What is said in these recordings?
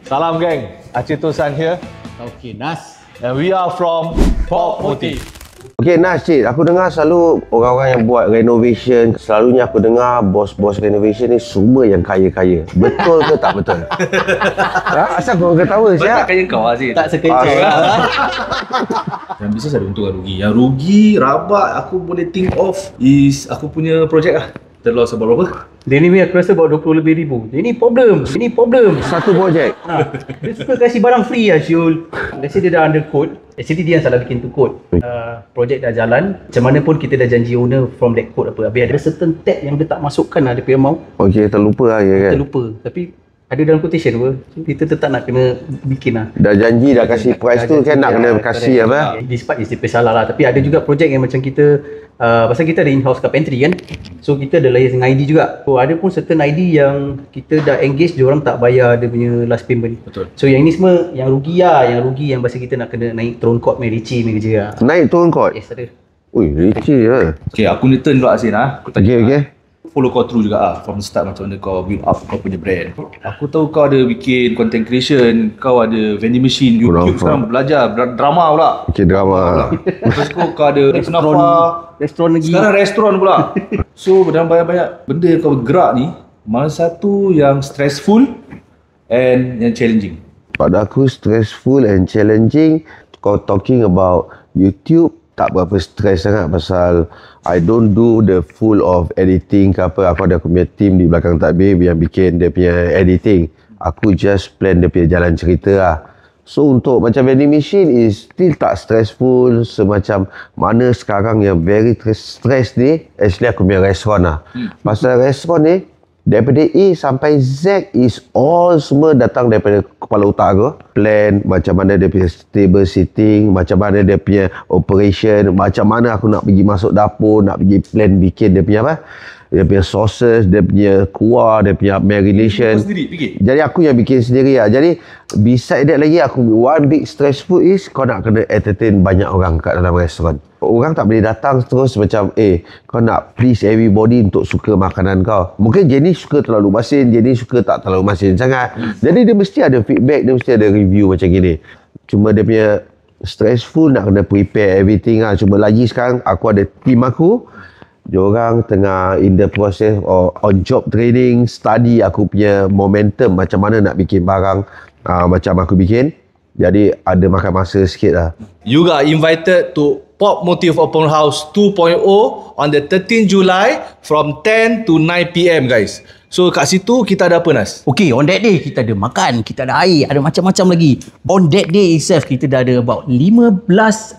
Salam gang, Aceh Tosan here. Okay, Nas. And we are from Pop Motif. Okay Nas, cik, aku dengar selalu orang-orang yang buat renovation, selalunya aku dengar bos-bos renovation ni semua yang kaya-kaya. Betul ke tak betul? Asal korang ketawa siap? Tak kaya kau Aziz. Tak sekejap lah. Yang bisnes ada untung dan rugi. Yang rugi, rabak aku boleh think of is aku punya projek lah. Terloss about berapa? Dia ni aku rasa about 20 lebih ribu. Ini problem. Satu projek. Dia suka kasih barang free lah Syul. Let's say dia dah under code. Actually dia yang salah bikin tu code. Projek dah jalan. Macam mana pun kita dah janji owner from that code apa. Habis ada certain tab yang dia tak masukkan lah dia punya amount. Okay, terlupa lah ya kan? Terlupa. Tapi ada dalam quotation apa. Kita tetap nak kena bikin lah. Dah janji dah kasih price tu kan nak kena kasih apa? This part is dia salah lah. Tapi ada juga projek yang macam kita pasal kita ada in-house carpentry kan. So kita ada layer dengan ID juga. So ada pun certain ID yang kita dah engage, diorang tak bayar dia punya last payment. Betul. So yang ini semua yang rugi lah. Yang rugi yang pasal kita nak kena naik turun court main Richie main kerja lah. Naik turun kot? Yes ada. Ui, leceh je. Okay, aku ni turn dulu Aziz lah. Aku tanya Okay. follow kau through juga lah. From the start macam mana kau build up kau punya brand. Aku tahu kau ada bikin content creation, kau ada vending machine, YouTube sekarang belajar drama pula. Okay, drama. Terus kau ada Restoran lagi. sekarang restoran pula. So dalam banyak-banyak benda yang kau bergerak ni, mana satu yang stressful and yang challenging? Pada aku stressful and challenging. Kau talking about YouTube, tak berapa stress sangat pasal I don't do the full of editing ke apa. Aku ada aku punya team di belakang takbir yang bikin dia punya editing. Aku just plan dia punya jalan cerita lah. So untuk macam vending machine is still tak stressful semacam mana sekarang yang very stress ni actually aku punya restoran lah. Pasal restoran ni daripada A sampai Z is all semua datang daripada kepala otak aku. Plan macam mana dia punya table sitting, macam mana dia punya operation, macam mana aku nak pergi masuk dapur, nak pergi plan bikin dia punya apa, dia punya sauces, dia punya kuah, dia punya marination. Kau sendiri fikir? Jadi aku yang bikin sendiri lah. Jadi beside that lagi aku one big stressful is kau nak kena entertain banyak orang kat dalam restoran. Orang tak boleh datang terus macam kau nak please everybody untuk suka makanan kau. Mungkin Jenny suka terlalu masin, Jenny suka tak terlalu masin sangat. Jadi dia mesti ada feedback, dia mesti ada review macam gini. Cuma dia punya stressful nak kena prepare everything lah. Cuma lagi sekarang aku ada team aku. Diorang tengah in the process of on job training, study aku punya momentum macam mana nak bikin barang macam aku bikin. Jadi ada makan masa sikit lah. You got invited to Pop Motif Open House 2.0 on the 13 July from 10 to 9 PM guys. So kat situ kita ada apa Nas? Okay, on that day kita ada makan, kita ada air, ada macam-macam lagi. On that day itself kita dah ada about 15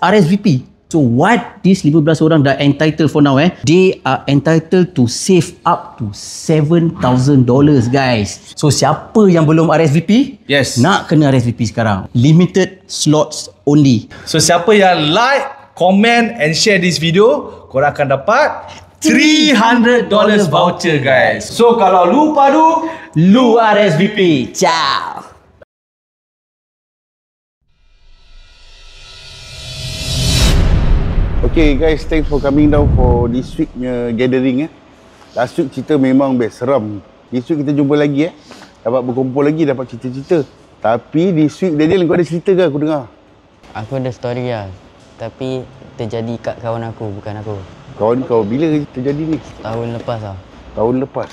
RSVP. So what these 15 orang dah entitled for now they are entitled to save up to $7,000 guys. So siapa yang belum RSVP? Yes. Nak kena RSVP sekarang. Limited slots only. So siapa yang like, comment and share this video, korang akan dapat $300 voucher guys. So kalau lu padu, Lu RSVP. Ciao. Okay guys, thanks for coming down for this week punya gathering Last week cerita memang best, seram. This week kita jumpa lagi dapat berkumpul lagi, dapat cerita-cerita. Tapi this week Daniel, kau ada cerita ke aku dengar? Aku ada story lah. Tapi terjadi kat kawan aku, bukan aku. Kawan kau bila terjadi ni? Tahun lepas lah. Tahun lepas?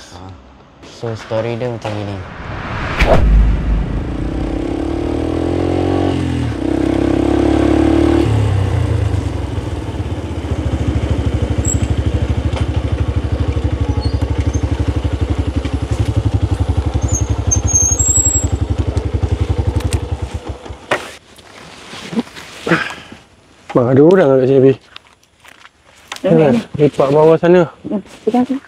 So story dia macam gini. Bang, ada orang kat sini, Bi. Jangan, lepak bawah sana. Pegang sini.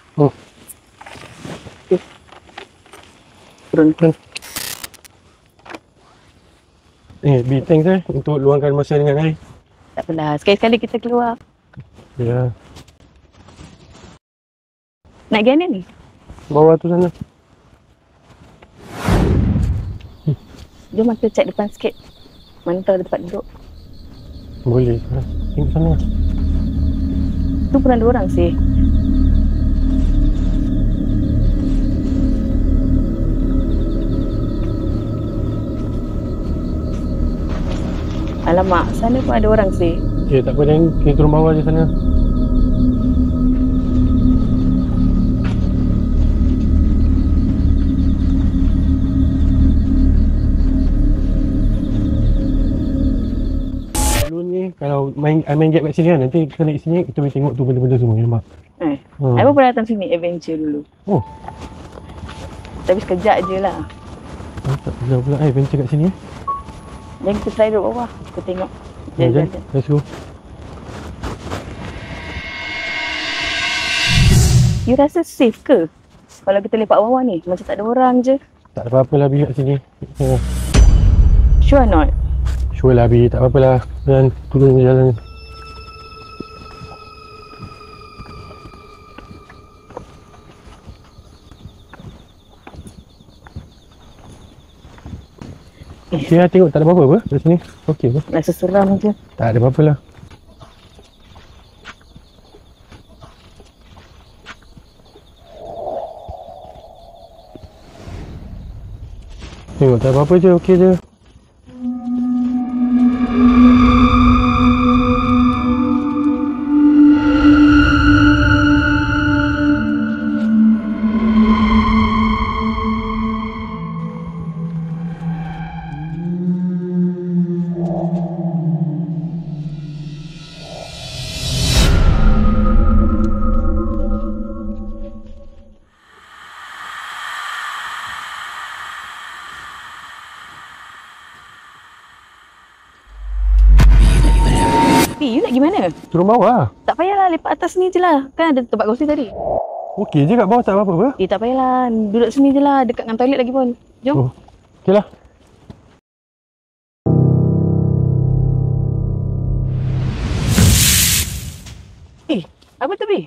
Turun. Bi, thanks untuk luangkan masa dengan I. Tak apalah, sekali-sekali kita keluar. Ya. Nak pergi mana ni? Bawah tu sana. Jom kita cek depan sikit. Mana tahu ada tempat duduk. Boleh. Tengok sana. Tu pun ada orang sih. Alamak, sana pun ada orang sih. Okay, tak apa, then kita turun bawah je sana. Dulu ni, kalau main gap kat sini kan, nanti kita naik sini, kita boleh tengok tu benda-benda semua, nampak? I pun pernah datang sini adventure dulu. Oh, Tapi sekejap je lah. tak boleh pula adventure kat sini. Dan kita try duduk bawah. Kita tengok. Jom, Jalan-jalan. let's go. You rasa safe ke? Kalau kita lepak bawah ni, macam tak ada orang je. Tak ada apa-apa lah Bi kat sini. Sure not? Sure lah Bi, tak apa-apa lah. Dan turun jalan. Okay lah, tengok tak ada apa-apa apa kat sini. Okey apa? Rasa seram je. Tak ada apa-apa lah. Tengok tak ada apa-apa je, okey je. You nak pergi mana? Turun bawah lah. Tak payahlah, lepak atas ni je lah. Kan ada tempat gosip tadi. Okey je kat bawah, tak apa-apa apa. Tak payahlah. Duduk sini je lah. Dekat dengan toilet lagi pun. Jom. Oh, okey lah. Apa tu, Bi?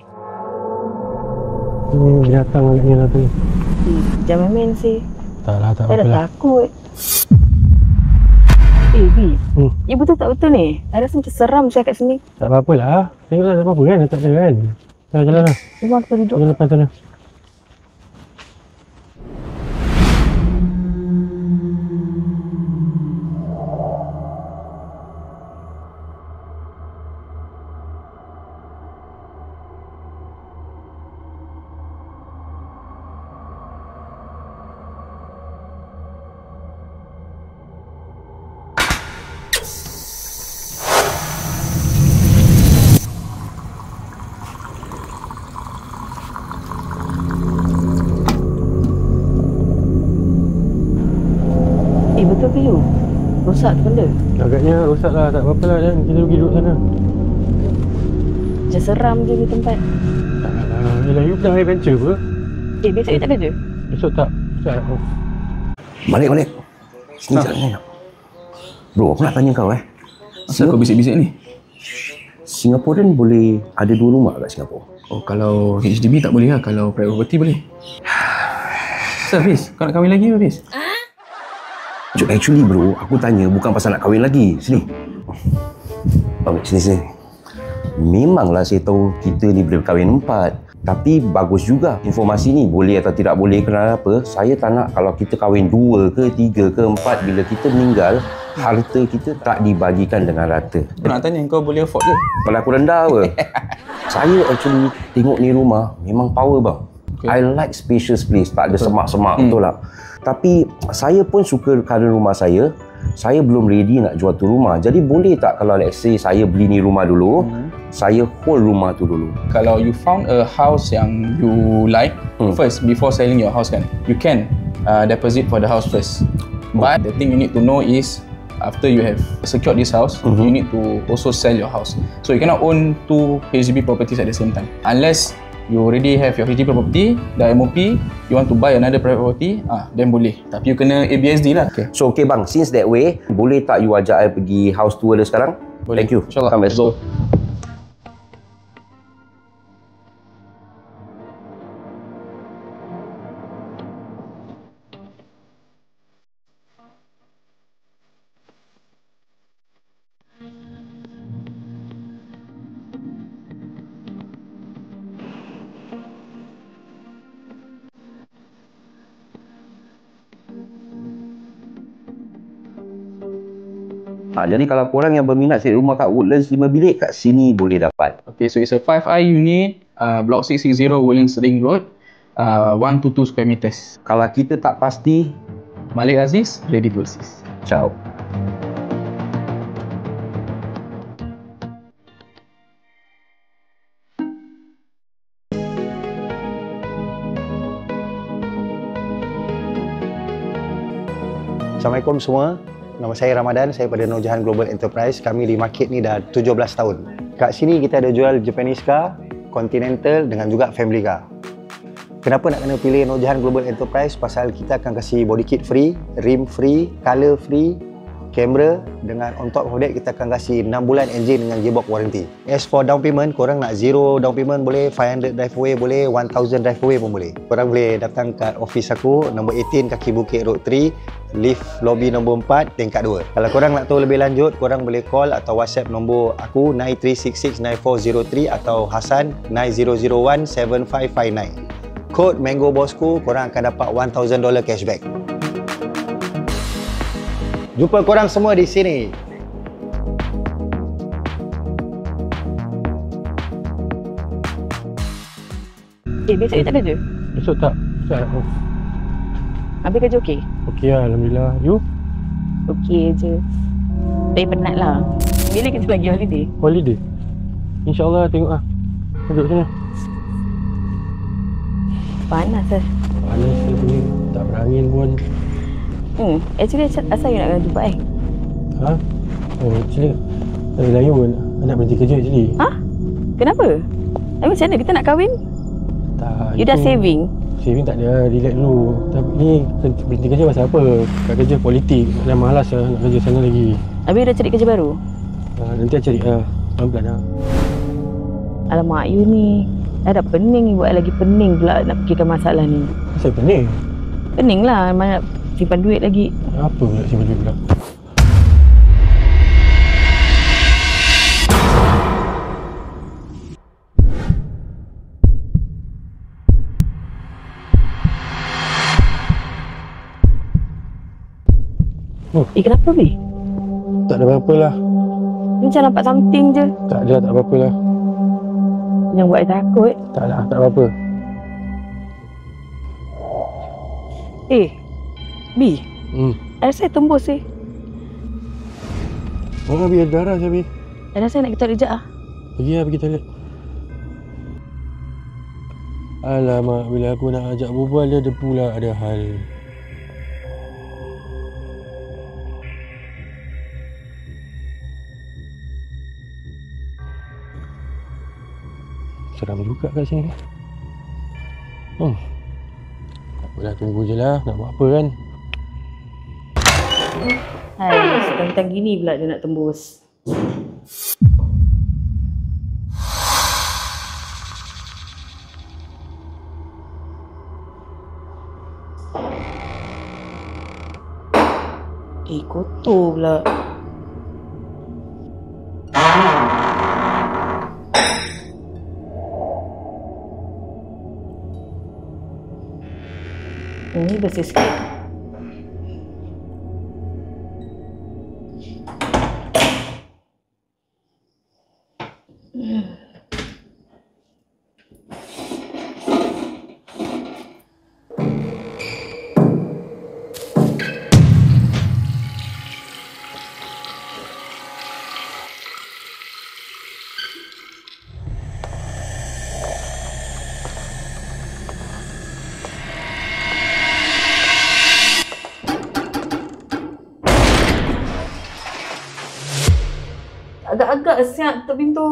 Binatang agaknya lah tu. Jangan main sih. Tak lah, tak Saya apa-apa dah lah. takut. Bi. Ya betul tak betul ni? I rasa macam seram saya kat sini. Tak apa-apa lah. Tengok lah, tak apa-apa kan. Tak ada kan. Jalan lah. Jom kita duduk. Jalan lepas sana. Betul ke you? Rosak tu benda. Agaknya rosak lah. Tak apa-apa lah. Dan kita pergi duduk sana. Macam seram je di tempat. Tak lah. Yelah, you pernah adventure apa? Besok you tak kerja? Besok tak. Tak. Oh. Balik. Sini jalan ni. Bro, aku nak tanya kau Asal kau bisik-bisik ni? Singaporean boleh ada 2 rumah kat Singapura? Oh, kalau HDB tak boleh lah. Kalau private property boleh. Asal Fiz? Kau nak kahwin lagi ke Fiz? Actually bro, aku tanya bukan pasal nak kahwin lagi. Sini. Sini. Memanglah saya tahu kita ni boleh kahwin 4. Tapi bagus juga informasi ni. Boleh atau tidak boleh, kenapa? Saya tak nak kalau kita kahwin 2 ke 3 ke 4, bila kita meninggal, harta kita tak dibagikan dengan rata. Aku nak tanya, kau boleh afford ke? Kalau aku rendah apa? Saya actually tengok ni rumah memang power bang. Okay. I like spacious place, tak ada semak-semak, betul lah. Tapi saya pun suka current rumah saya. Saya belum ready nak jual tu rumah. Jadi boleh tak kalau let's say saya beli ni rumah dulu, saya hold rumah tu dulu. Kalau you found a house yang you like, first before selling your house kan, you can deposit for the house first. But the thing you need to know is after you have secured this house, you need to also sell your house. So you cannot own 2 HDB properties at the same time. Unless you already have your HDB property, the MOP, you want to buy another private property, then boleh. Tapi you kena ABSD lah. Okay. So okay bang, since that way, boleh tak you ajak I pergi house tour dia sekarang? Boleh. Thank you. InsyaAllah. Come, let's go. Jadi kalau korang yang berminat set rumah kat Woodlands 5 bilik, kat sini boleh dapat. Okay, so it's a 5i unit, block 660 Woodlands Ring Road, 1 to 2 square meters. Kalau kita tak pasti, Malik Aziz, ready to assist. ciao. Assalamualaikum semua. Nama saya Ramadan, saya pada Nur Jahan Global Enterprise. Kami di market ni dah 17 tahun. Kat sini kita ada jual Japanese car, Continental dengan juga family car. Kenapa nak kena pilih Nur Jahan Global Enterprise? Pasal kita akan kasih body kit free, rim free, color free, kamera, dengan on top of that kita akan kasih 6 bulan engine dengan gearbox warranty. As for down payment, korang nak 0 down payment boleh, 500 drive away boleh, 1000 drive away pun boleh. Korang boleh datang kat office aku, nombor 18 Kaki Bukit Road 3, lift lobby nombor 4, tingkat 2. Kalau korang nak tahu lebih lanjut, korang boleh call atau WhatsApp nombor aku 93669403 atau Hasan 90017559. Kod Mango Bosku, korang akan dapat $1000 cashback. Jumpa korang semua di sini. Besok tak kerja? Besok tak. Besok nak. Habis kerja okey? Okey lah, Alhamdulillah. You? Okey je. Tapi penat lah. Bila kita lagi holiday? Holiday? InsyaAllah tengok lah. Duduk sana. Panas lah. Panas ni. Tak berangin pun. Actually asal you nak jumpa Ha? Oh, actually Layu nak berhenti kerja actually. Ha? Kenapa? Macam mana kita nak kahwin? Tak. You dah saving? Saving tak ada, relax dulu. Tapi ni berhenti kerja pasal apa? Kat kerja politik. Dah malas lah nak kerja sana lagi. Habis dah cari kerja baru? Nanti I cari lah. Pelan-pelan lah. Alamak, you ni dah pening, buat lagi pening pula nak fikirkan masalah ni. Kenapa pening? Pening lah, mana nak simpan duit lagi. Apa pula simpan duit pula? Kenapa Bi? Tak ada apa-apa lah. Macam nampak something je. Tak ada, tak apa-apa lah. Yang buat saya takut. Tak lah, tak apa-apa. Bi. Rasa saya tembus Bi ada darah je Bi. Rasa nak kita rejak lah. Pergi lah, pergi toilet. Alamak, bila aku nak ajak berbual dia pula ada hal. Seram juga kat sini. Tak apalah, tunggu je lah. Nak buat apa kan? Hai, tentang gini pula dia nak tembus. Kotor pula. Ini bersih sikit. Agak-agak siap tutup pintu.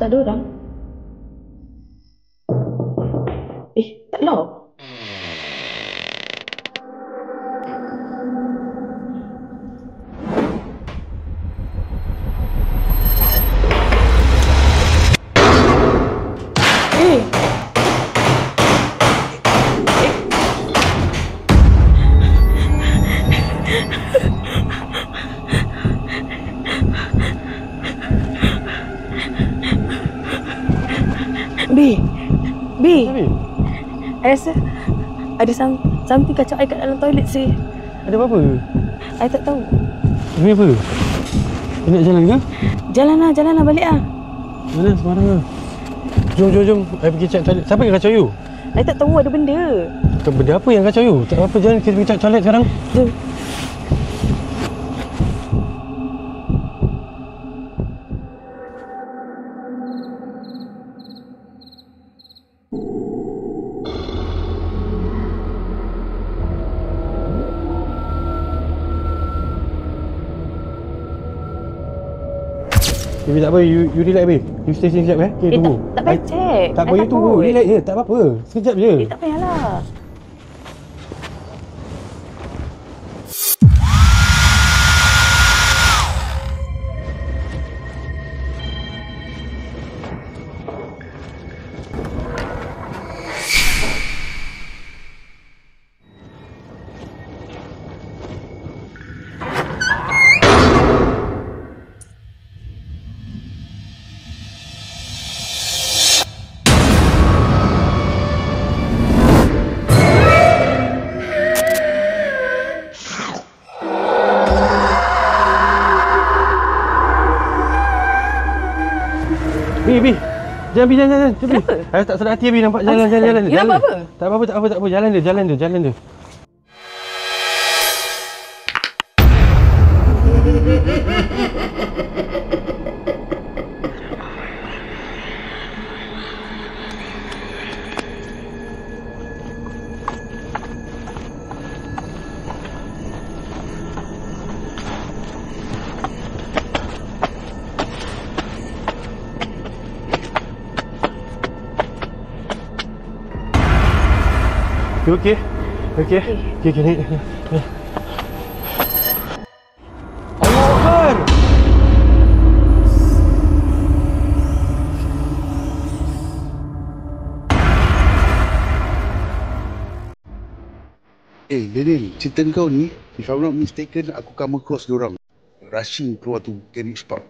Tak ada orang. Tak lock. I rasa ada something kacau I kat dalam toilet sih. Ada apa-apa? I tak tahu. Ini apa? Kau nak jalan ke? Jalan lah balik lah. Mana sembarang lah. Jom. I pergi cek toilet. Siapa yang kacau you? I tak tahu ada benda. Benda apa yang kacau you? Tak apa, jalan kita pergi cek toilet sekarang. Jom. Baby tak apa, you relax babe. You stay sini sekejap Okay, tunggu. Tak payah check. Tak apa, you tunggu. Relax je, tak apa-apa. Sekejap je. Tak payahlah. Bi. Jangan. Cepat. Saya tak sedar hati Bi nampak jalan. You nampak apa? Tak apa. Jalan dia. You okay? Naik. Allah Akbar! Daniel, cerita kau ni, if I'm not mistaken, aku come across diorang rushing keluar tu garage park.